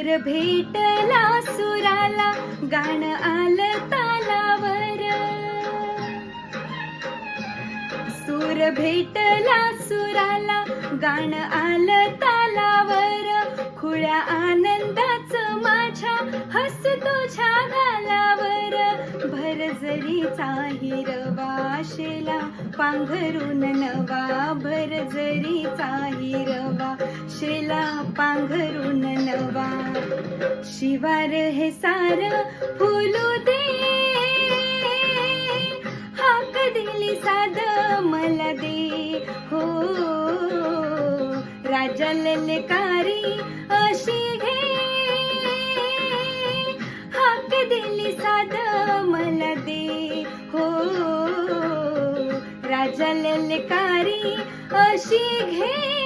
सूर भेटला सुराला, गाणं आलं तालावर. सूर भेटला सुराला, गाणं आलं तालावर. खुळ्या आनंदाचं माझ्या हसू तुझ्या गालावर. भर जरीचा हिरवा शेला पांघरून नवा, भर जरीचा हिरवा शेला पांघरून नवा. शिवार हे सार फुलू दे, हाक दिली साध मला दे. हो राजा ललकारी अशी घे, हाक दिली साध मला दे. हो राजा ललकारी अशी घे.